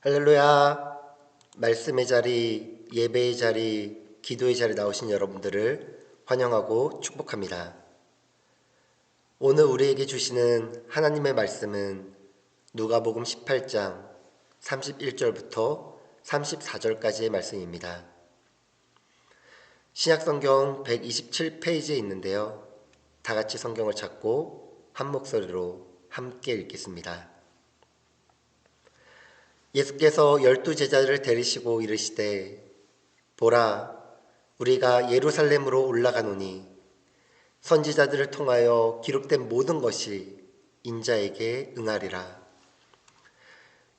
할렐루야. 말씀의 자리, 예배의 자리, 기도의 자리 나오신 여러분들을 환영하고 축복합니다. 오늘 우리에게 주시는 하나님의 말씀은 누가복음 18장 31절부터 34절까지의 말씀입니다. 신약성경 127페이지에 있는데요. 다 같이 성경을 찾고 한 목소리로 함께 읽겠습니다. 예수께서 12제자를 데리시고 이르시되 보라 우리가 예루살렘으로 올라가노니 선지자들을 통하여 기록된 모든 것이 인자에게 응하리라.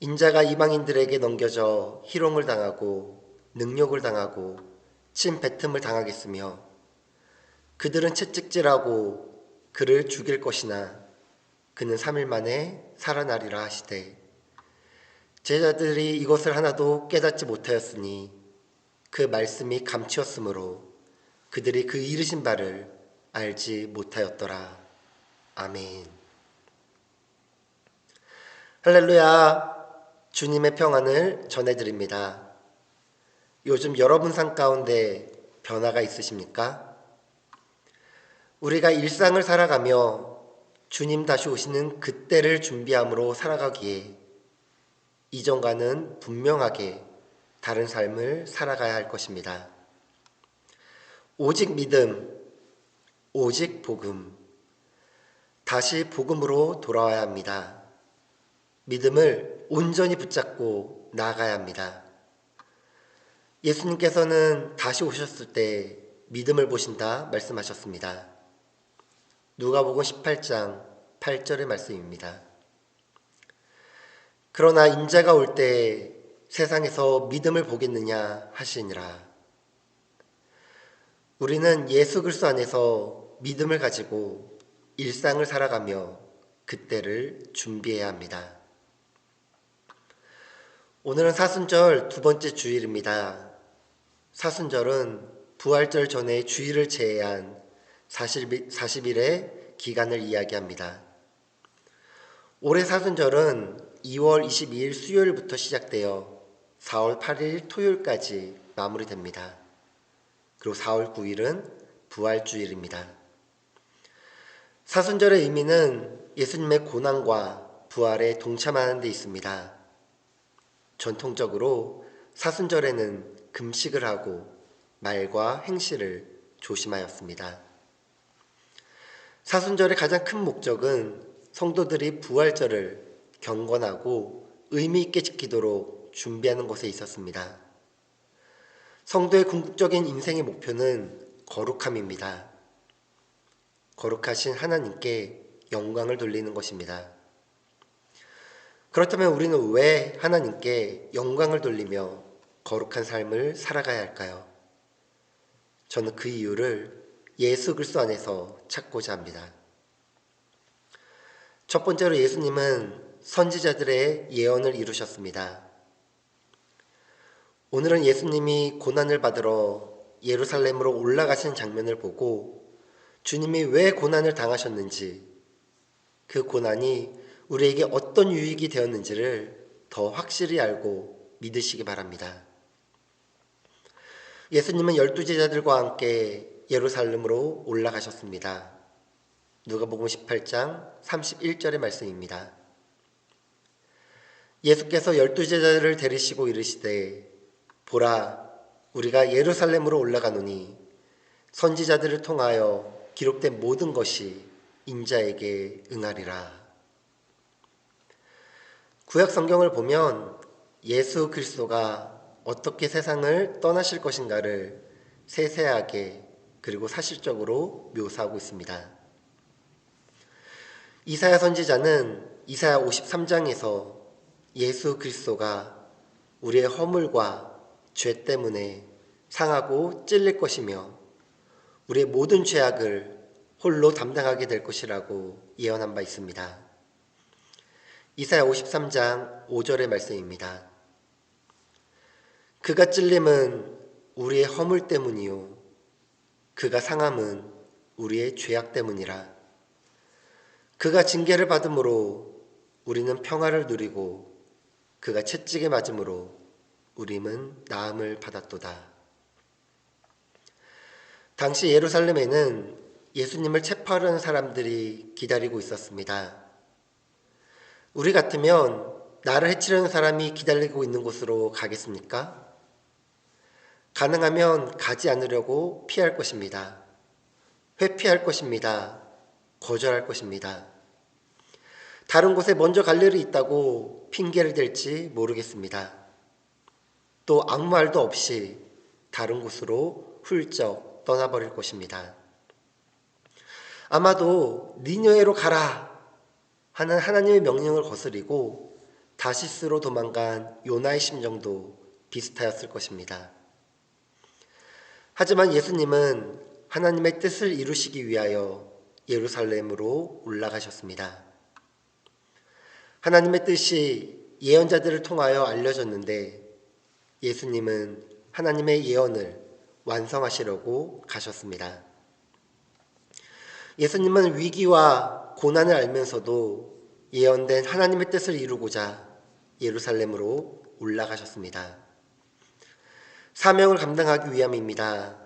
인자가 이방인들에게 넘겨져 희롱을 당하고 능욕을 당하고 침 뱉음을 당하겠으며 그들은 채찍질하고 그를 죽일 것이나 그는 3일 만에 살아나리라 하시되 제자들이 이것을 하나도 깨닫지 못하였으니 그 말씀이 감추었으므로 그들이 그 이르신 바를 알지 못하였더라. 아멘. 할렐루야. 주님의 평안을 전해드립니다. 요즘 여러분 삶 가운데 변화가 있으십니까? 우리가 일상을 살아가며 주님 다시 오시는 그때를 준비함으로 살아가기에 이전과는 분명하게 다른 삶을 살아가야 할 것입니다. 오직 믿음, 오직 복음, 다시 복음으로 돌아와야 합니다. 믿음을 온전히 붙잡고 나아가야 합니다. 예수님께서는 다시 오셨을 때 믿음을 보신다 말씀하셨습니다. 누가복음 18장 8절의 말씀입니다. 그러나 인자가 올 때 세상에서 믿음을 보겠느냐 하시니라. 우리는 예수 그리스도 안에서 믿음을 가지고 일상을 살아가며 그때를 준비해야 합니다. 오늘은 사순절 두 번째 주일입니다. 사순절은 부활절 전에 주일을 제외한 40일의 기간을 이야기합니다. 올해 사순절은 2월 22일 수요일부터 시작되어 4월 8일 토요일까지 마무리됩니다. 그리고 4월 9일은 부활주일입니다. 사순절의 의미는 예수님의 고난과 부활에 동참하는 데 있습니다. 전통적으로 사순절에는 금식을 하고 말과 행실을 조심하였습니다. 사순절의 가장 큰 목적은 성도들이 부활절을 경건하고 의미 있게 지키도록 준비하는 것에 있었습니다. 성도의 궁극적인 인생의 목표는 거룩함입니다. 거룩하신 하나님께 영광을 돌리는 것입니다. 그렇다면 우리는 왜 하나님께 영광을 돌리며 거룩한 삶을 살아가야 할까요? 저는 그 이유를 예수 그리스도 안에서 찾고자 합니다. 첫 번째로 예수님은 선지자들의 예언을 이루셨습니다. 오늘은 예수님이 고난을 받으러 예루살렘으로 올라가시는 장면을 보고 주님이 왜 고난을 당하셨는지, 그 고난이 우리에게 어떤 유익이 되었는지를 더 확실히 알고 믿으시기 바랍니다. 예수님은 12제자들과 함께 예루살렘으로 올라가셨습니다. 누가복음 18장 31절의 말씀입니다. 예수께서 12제자들을 데리시고 이르시되 보라 우리가 예루살렘으로 올라가노니 선지자들을 통하여 기록된 모든 것이 인자에게 응하리라. 구약 성경을 보면 예수 그리스도가 어떻게 세상을 떠나실 것인가를 세세하게 그리고 사실적으로 묘사하고 있습니다. 이사야 선지자는 이사야 53장에서 예수 그리스도가 우리의 허물과 죄 때문에 상하고 찔릴 것이며 우리의 모든 죄악을 홀로 담당하게 될 것이라고 예언한 바 있습니다. 이사야 53장 5절의 말씀입니다. 그가 찔림은 우리의 허물 때문이요 그가 상함은 우리의 죄악 때문이라. 그가 징계를 받음으로 우리는 평화를 누리고 그가 채찍에 맞음으로 우림은 나음을 받았도다. 당시 예루살렘에는 예수님을 체포하려는 사람들이 기다리고 있었습니다. 우리 같으면 나를 해치려는 사람이 기다리고 있는 곳으로 가겠습니까? 가능하면 가지 않으려고 피할 것입니다. 회피할 것입니다. 거절할 것입니다. 다른 곳에 먼저 갈 일이 있다고 핑계를 댈지 모르겠습니다. 또 아무 말도 없이 다른 곳으로 훌쩍 떠나버릴 것입니다. 아마도 니느웨로 가라 하는 하나님의 명령을 거스리고 다시스로 도망간 요나의 심정도 비슷하였을 것입니다. 하지만 예수님은 하나님의 뜻을 이루시기 위하여 예루살렘으로 올라가셨습니다. 하나님의 뜻이 예언자들을 통하여 알려졌는데 예수님은 하나님의 예언을 완성하시려고 가셨습니다. 예수님은 위기와 고난을 알면서도 예언된 하나님의 뜻을 이루고자 예루살렘으로 올라가셨습니다. 사명을 감당하기 위함입니다.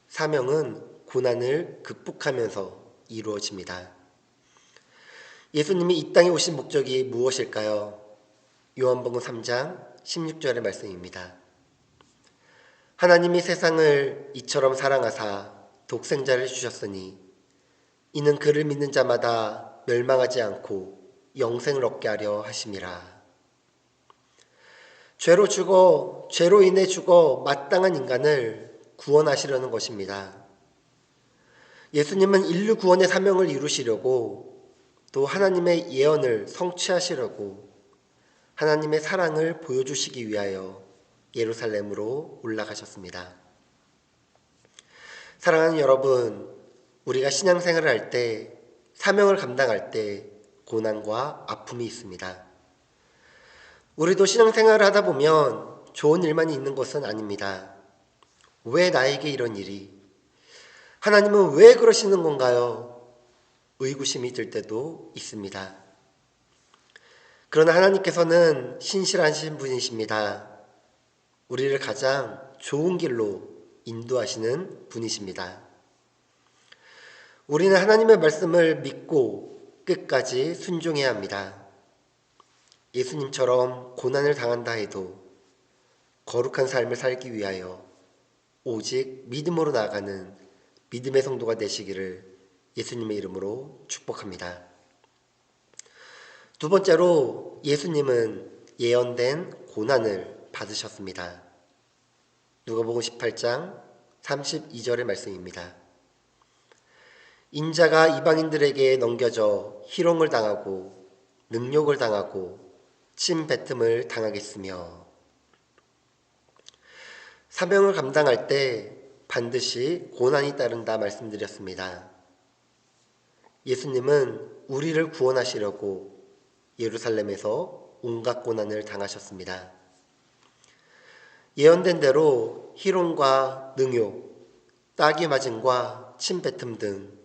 사명은 고난을 극복하면서 이루어집니다. 예수님이 이 땅에 오신 목적이 무엇일까요? 요한복음 3장 16절의 말씀입니다. 하나님이 세상을 이처럼 사랑하사 독생자를 주셨으니 이는 그를 믿는 자마다 멸망하지 않고 영생을 얻게 하려 하심이라. 죄로 인해 죽어 마땅한 인간을 구원하시려는 것입니다. 예수님은 인류 구원의 사명을 이루시려고 또 하나님의 예언을 성취하시려고 하나님의 사랑을 보여주시기 위하여 예루살렘으로 올라가셨습니다. 사랑하는 여러분, 우리가 신앙생활을 할 때, 사명을 감당할 때 고난과 아픔이 있습니다. 우리도 신앙생활을 하다 보면 좋은 일만 있는 것은 아닙니다. 왜 나에게 이런 일이? 하나님은 왜 그러시는 건가요? 의구심이 들 때도 있습니다. 그러나 하나님께서는 신실하신 분이십니다. 우리를 가장 좋은 길로 인도하시는 분이십니다. 우리는 하나님의 말씀을 믿고 끝까지 순종해야 합니다. 예수님처럼 고난을 당한다 해도 거룩한 삶을 살기 위하여 오직 믿음으로 나아가는 믿음의 성도가 되시기를 예수님의 이름으로 축복합니다. 두 번째로 예수님은 예언된 고난을 받으셨습니다. 누가복음 18장 32절의 말씀입니다. 인자가 이방인들에게 넘겨져 희롱을 당하고 능욕을 당하고 침뱉음을 당하겠으며 사명을 감당할 때 반드시 고난이 따른다 말씀드렸습니다. 예수님은 우리를 구원하시려고 예루살렘에서 온갖 고난을 당하셨습니다. 예언된 대로 희롱과 능욕, 따귀 맞음과 침뱉음 등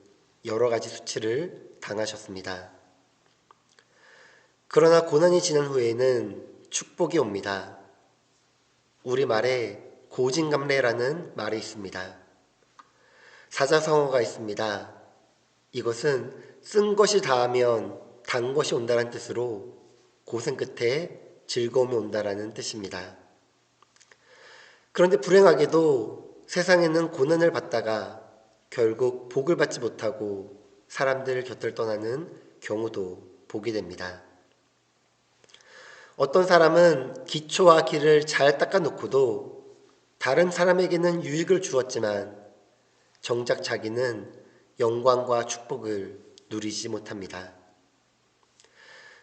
여러 가지 수치를 당하셨습니다. 그러나 고난이 지난 후에는 축복이 옵니다. 우리말에 고진감래라는 말이 있습니다. 사자성어가 있습니다. 이것은 쓴 것이 다하면 단 것이 온다는 뜻으로 고생 끝에 즐거움이 온다라는 뜻입니다. 그런데 불행하게도 세상에는 고난을 받다가 결국 복을 받지 못하고 사람들 곁을 떠나는 경우도 보게 됩니다. 어떤 사람은 기초와 길을 잘 닦아놓고도 다른 사람에게는 유익을 주었지만 정작 자기는 영광과 축복을 누리지 못합니다.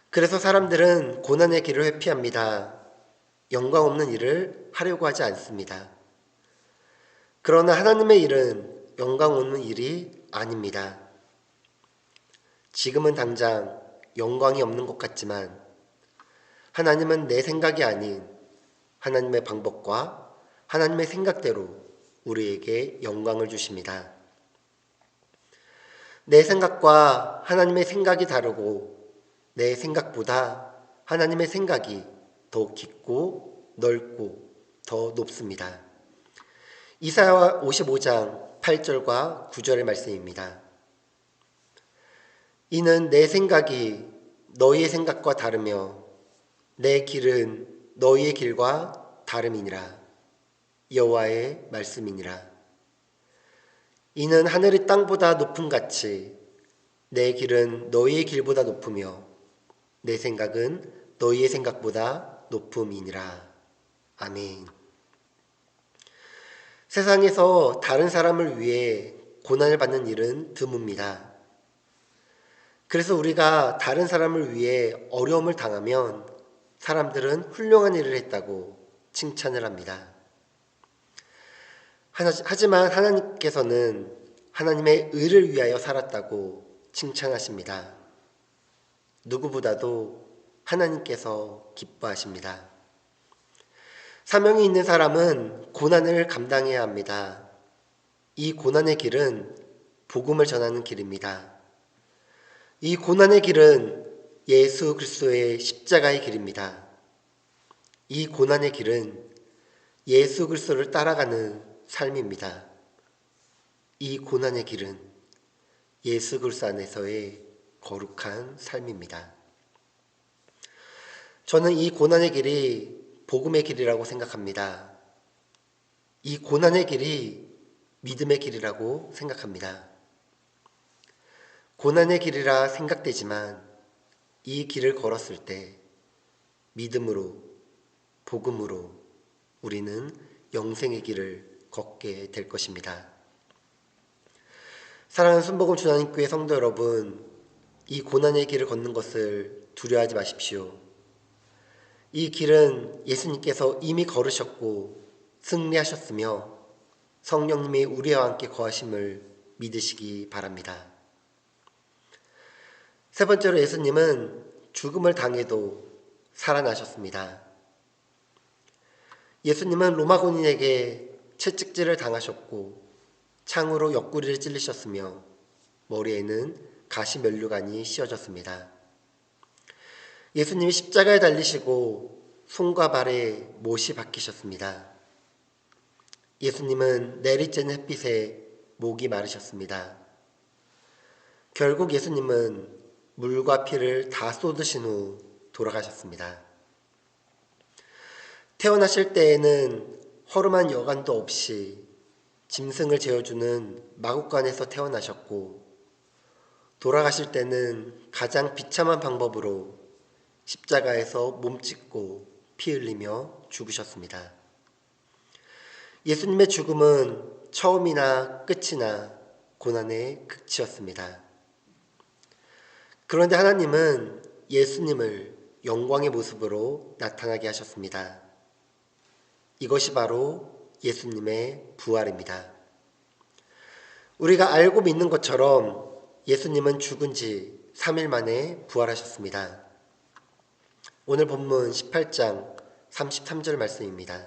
그래서 사람들은 고난의 길을 회피합니다. 영광 없는 일을 하려고 하지 않습니다. 그러나 하나님의 일은 영광 없는 일이 아닙니다. 지금은 당장 영광이 없는 것 같지만 하나님은 내 생각이 아닌 하나님의 방법과 하나님의 생각대로 우리에게 영광을 주십니다. 내 생각과 하나님의 생각이 다르고 내 생각보다 하나님의 생각이 더 깊고 넓고 더 높습니다. 이사야 55장 8절과 9절의 말씀입니다. 이는 내 생각이 너희의 생각과 다르며 내 길은 너희의 길과 다름이니라. 여호와의 말씀이니라. 이는 하늘이 땅보다 높음 같이 내 길은 너희의 길보다 높으며 내 생각은 너희의 생각보다 높음이니라. 아멘. 세상에서 다른 사람을 위해 고난을 받는 일은 드뭅니다. 그래서 우리가 다른 사람을 위해 어려움을 당하면 사람들은 훌륭한 일을 했다고 칭찬을 합니다. 하지만 하나님께서는 하나님의 의를 위하여 살았다고 칭찬하십니다. 누구보다도 하나님께서 기뻐하십니다. 사명이 있는 사람은 고난을 감당해야 합니다. 이 고난의 길은 복음을 전하는 길입니다. 이 고난의 길은 예수 그리스도의 십자가의 길입니다. 이 고난의 길은 예수 그리스도를 따라가는 삶입니다. 이 고난의 길은 예수 그리스도 안에서의 거룩한 삶입니다. 저는 이 고난의 길이 복음의 길이라고 생각합니다. 이 고난의 길이 믿음의 길이라고 생각합니다. 고난의 길이라 생각되지만 이 길을 걸었을 때 믿음으로, 복음으로 우리는 영생의 길을 걷게 될 것입니다. 사랑하는 순복음 주나님교회 성도 여러분, 이 고난의 길을 걷는 것을 두려워하지 마십시오. 이 길은 예수님께서 이미 걸으셨고 승리하셨으며 성령님이 우리와 함께 거하심을 믿으시기 바랍니다. 세 번째로 예수님은 죽음을 당해도 살아나셨습니다. 예수님은 로마 군인에게 채찍질을 당하셨고 창으로 옆구리를 찔리셨으며 머리에는 가시면류관이 씌워졌습니다. 예수님이 십자가에 달리시고 손과 발에 못이 박히셨습니다. 예수님은 내리쬐는 햇빛에 목이 마르셨습니다. 결국 예수님은 물과 피를 다 쏟으신 후 돌아가셨습니다. 태어나실 때에는 허름한 여관도 없이 짐승을 재워주는 마구간에서 태어나셨고 돌아가실 때는 가장 비참한 방법으로 십자가에서 몸짓고 피 흘리며 죽으셨습니다. 예수님의 죽음은 처음이나 끝이나 고난의 극치였습니다. 그런데 하나님은 예수님을 영광의 모습으로 나타나게 하셨습니다. 이것이 바로 예수님의 부활입니다. 우리가 알고 믿는 것처럼 예수님은 죽은 지 3일 만에 부활하셨습니다. 오늘 본문 18장 33절 말씀입니다.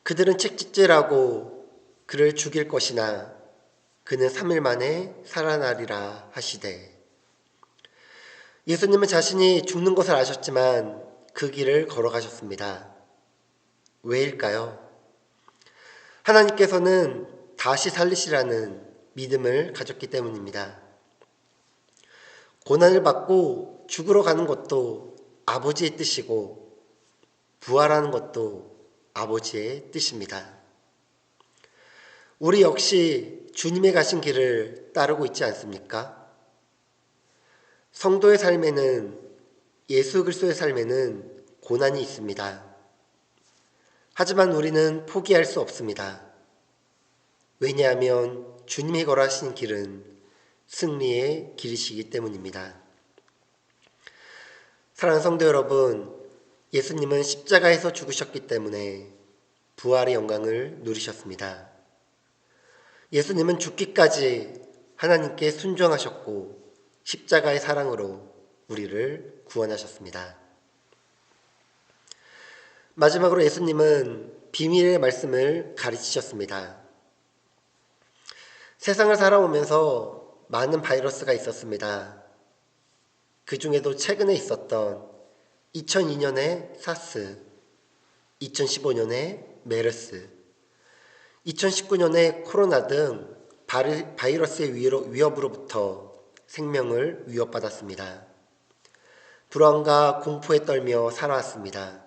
그들은 채찍질하고 그를 죽일 것이나 그는 3일 만에 살아나리라 하시되. 예수님은 자신이 죽는 것을 아셨지만 그 길을 걸어가셨습니다. 왜일까요? 하나님께서는 다시 살리시라는 믿음을 가졌기 때문입니다. 고난을 받고 죽으러 가는 것도 아버지의 뜻이고 부활하는 것도 아버지의 뜻입니다. 우리 역시 주님의 가신 길을 따르고 있지 않습니까? 성도의 삶에는, 예수 그리스도의 삶에는 고난이 있습니다. 하지만 우리는 포기할 수 없습니다. 왜냐하면 주님이 걸어가신 길은 승리의 길이시기 때문입니다. 사랑하는 성도 여러분, 예수님은 십자가에서 죽으셨기 때문에 부활의 영광을 누리셨습니다. 예수님은 죽기까지 하나님께 순종하셨고 십자가의 사랑으로 우리를 구원하셨습니다. 마지막으로 예수님은 비밀의 말씀을 가르치셨습니다. 세상을 살아오면서 많은 바이러스가 있었습니다. 그 중에도 최근에 있었던 2002년에 사스, 2015년에 메르스, 2019년에 코로나 등 바이러스의 위협으로부터 생명을 위협받았습니다. 불안과 공포에 떨며 살아왔습니다.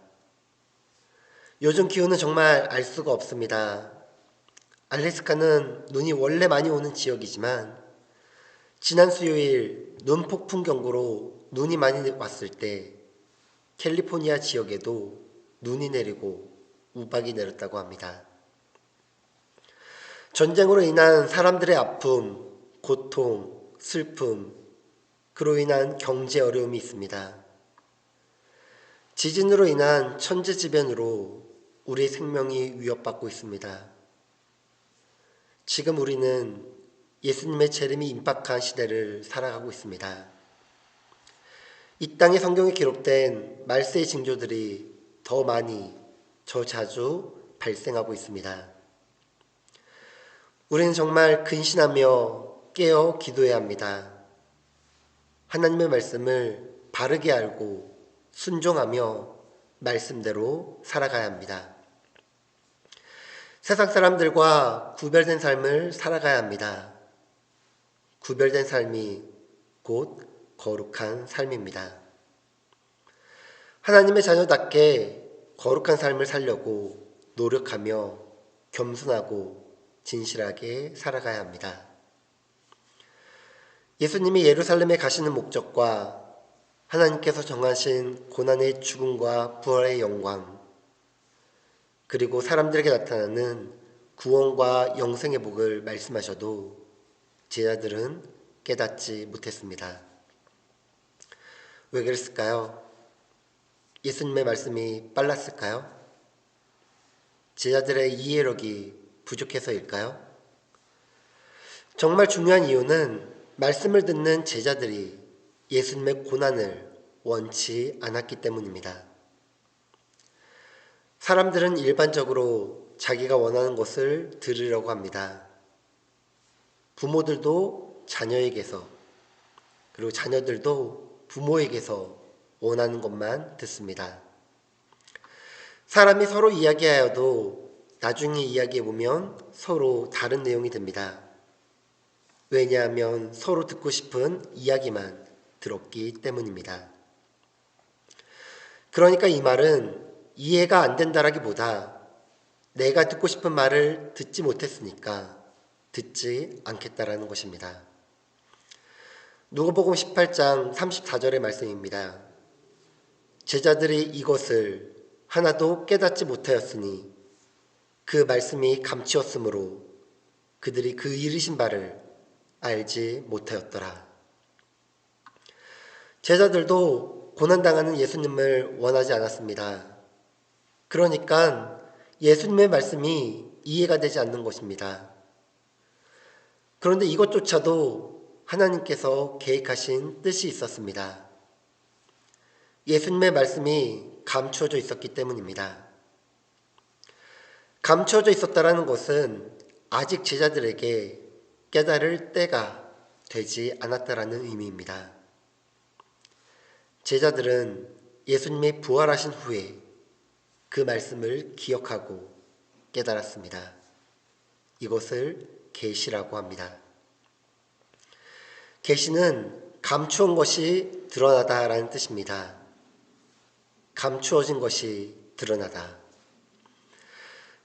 요즘 기후는 정말 알 수가 없습니다. 알래스카는 눈이 원래 많이 오는 지역이지만 지난 수요일 눈폭풍 경보로 눈이 많이 왔을 때 캘리포니아 지역에도 눈이 내리고 우박이 내렸다고 합니다. 전쟁으로 인한 사람들의 아픔, 고통, 슬픔, 그로 인한 경제 어려움이 있습니다. 지진으로 인한 천재지변으로 우리의 생명이 위협받고 있습니다. 지금 우리는 예수님의 재림이 임박한 시대를 살아가고 있습니다. 이 땅의 성경에 기록된 말세의 징조들이 더 많이, 더 자주 발생하고 있습니다. 우리는 정말 근신하며 깨어 기도해야 합니다. 하나님의 말씀을 바르게 알고 순종하며 말씀대로 살아가야 합니다. 세상 사람들과 구별된 삶을 살아가야 합니다. 구별된 삶이 곧 거룩한 삶입니다. 하나님의 자녀답게 거룩한 삶을 살려고 노력하며 겸손하고 진실하게 살아가야 합니다. 예수님이 예루살렘에 가시는 목적과 하나님께서 정하신 고난의 죽음과 부활의 영광, 그리고 사람들에게 나타나는 구원과 영생의 복을 말씀하셔도 제자들은 깨닫지 못했습니다. 왜 그랬을까요? 예수님의 말씀이 빨랐을까요? 제자들의 이해력이 부족해서일까요? 정말 중요한 이유는 말씀을 듣는 제자들이 예수님의 고난을 원치 않았기 때문입니다. 사람들은 일반적으로 자기가 원하는 것을 들으려고 합니다. 부모들도 자녀에게서, 그리고 자녀들도 부모에게서 원하는 것만 듣습니다. 사람이 서로 이야기하여도 나중에 이야기해보면 서로 다른 내용이 됩니다. 왜냐하면 서로 듣고 싶은 이야기만 들었기 때문입니다. 그러니까 이 말은 이해가 안 된다라기보다 내가 듣고 싶은 말을 듣지 못했으니까 듣지 않겠다라는 것입니다. 누가복음 18장 34절의 말씀입니다. 제자들이 이것을 하나도 깨닫지 못하였으니 그 말씀이 감추었으므로 그들이 그 이르신 바를 알지 못하였더라. 제자들도 고난당하는 예수님을 원하지 않았습니다. 그러니까 예수님의 말씀이 이해가 되지 않는 것입니다. 그런데 이것조차도 하나님께서 계획하신 뜻이 있었습니다. 예수님의 말씀이 감추어져 있었기 때문입니다. 감추어져 있었다라는 것은 아직 제자들에게 깨달을 때가 되지 않았다라는 의미입니다. 제자들은 예수님이 부활하신 후에 그 말씀을 기억하고 깨달았습니다. 이것을 계시라고 합니다. 계시는 감추온 것이 드러나다라는 뜻입니다. 감추어진 것이 드러나다.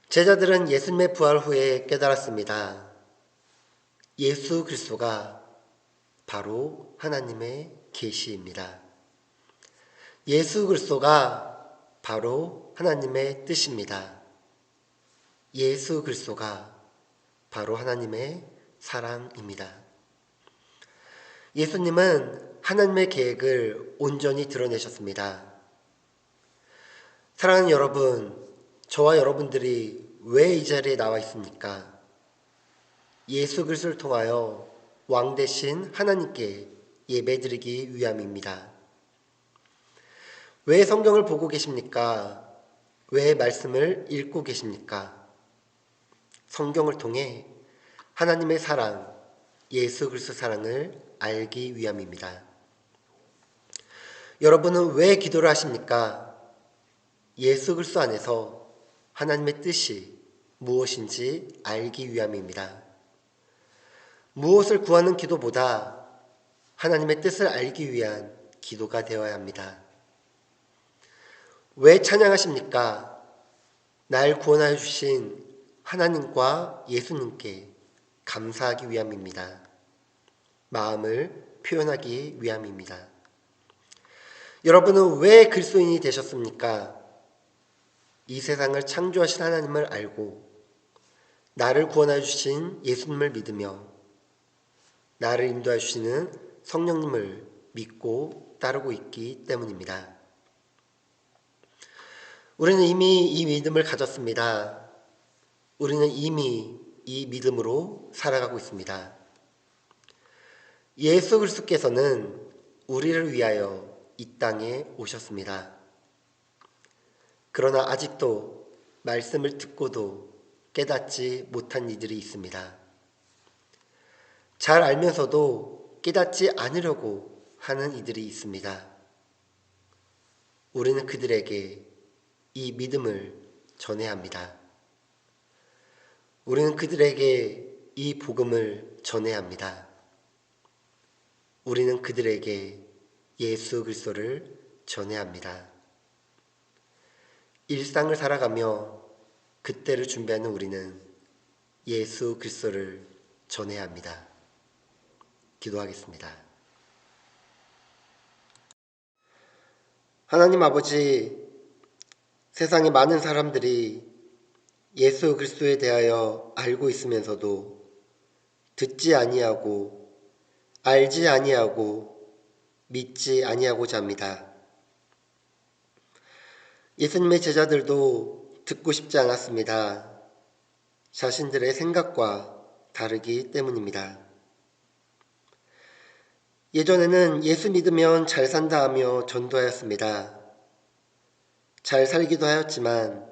제자들은 예수님의 부활 후에 깨달았습니다. 예수 그리스도가 바로 하나님의 계시입니다. 예수 그리스도가 바로 하나님의 뜻입니다. 예수 그리스도가 바로 하나님의 사랑입니다. 예수님은 하나님의 계획을 온전히 드러내셨습니다. 사랑하는 여러분, 저와 여러분들이 왜 이 자리에 나와 있습니까? 예수 그리스도를 통하여 왕 대신 하나님께 예배드리기 위함입니다. 왜 성경을 보고 계십니까? 왜 말씀을 읽고 계십니까? 성경을 통해 하나님의 사랑, 예수 그리스도 사랑을 알기 위함입니다. 여러분은 왜 기도를 하십니까? 예수 그리스도 안에서 하나님의 뜻이 무엇인지 알기 위함입니다. 무엇을 구하는 기도보다 하나님의 뜻을 알기 위한 기도가 되어야 합니다. 왜 찬양하십니까? 날 구원하여 주신 하나님과 예수님께 감사하기 위함입니다. 마음을 표현하기 위함입니다. 여러분은 왜 그리스도인이 되셨습니까? 이 세상을 창조하신 하나님을 알고 나를 구원하여 주신 예수님을 믿으며 나를 인도하여 주시는 성령님을 믿고 따르고 있기 때문입니다. 우리는 이미 이 믿음을 가졌습니다. 우리는 이미 이 믿음으로 살아가고 있습니다. 예수 그리스도께서는 우리를 위하여 이 땅에 오셨습니다. 그러나 아직도 말씀을 듣고도 깨닫지 못한 이들이 있습니다. 잘 알면서도 깨닫지 않으려고 하는 이들이 있습니다. 우리는 그들에게 이 믿음을 전해야 합니다. 우리는 그들에게 이 복음을 전해야 합니다. 우리는 그들에게 예수 그리스도를 전해야 합니다. 일상을 살아가며 그때를 준비하는 우리는 예수 그리스도를 전해야 합니다. 기도하겠습니다. 하나님 아버지, 세상의 많은 사람들이 예수 그리스도에 대하여 알고 있으면서도 듣지 아니하고 알지 아니하고 믿지 아니하고자 합니다. 예수님의 제자들도 듣고 싶지 않았습니다. 자신들의 생각과 다르기 때문입니다. 예전에는 예수 믿으면 잘 산다 하며 전도하였습니다. 잘 살기도 하였지만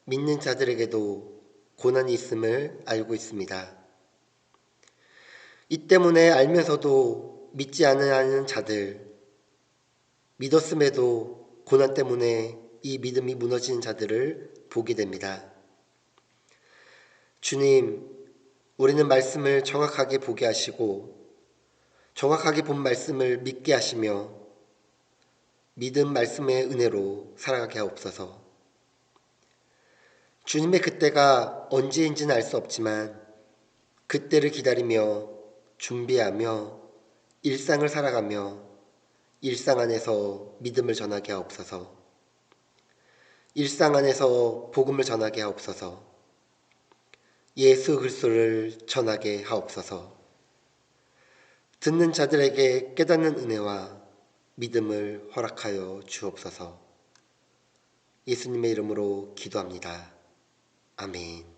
믿는 자들에게도 고난이 있음을 알고 있습니다. 이 때문에 알면서도 믿지 않는 자들, 믿었음에도 고난 때문에 이 믿음이 무너지는 자들을 보게 됩니다. 주님, 우리는 말씀을 정확하게 보게 하시고 정확하게 본 말씀을 믿게 하시며 믿음 말씀의 은혜로 살아가게 하옵소서. 주님의 그때가 언제인지는 알 수 없지만 그때를 기다리며 준비하며 일상을 살아가며 일상 안에서 믿음을 전하게 하옵소서. 일상 안에서 복음을 전하게 하옵소서. 예수 그리스도를 전하게 하옵소서. 듣는 자들에게 깨닫는 은혜와 믿음을 허락하여 주옵소서. 예수님의 이름으로 기도합니다. 아멘.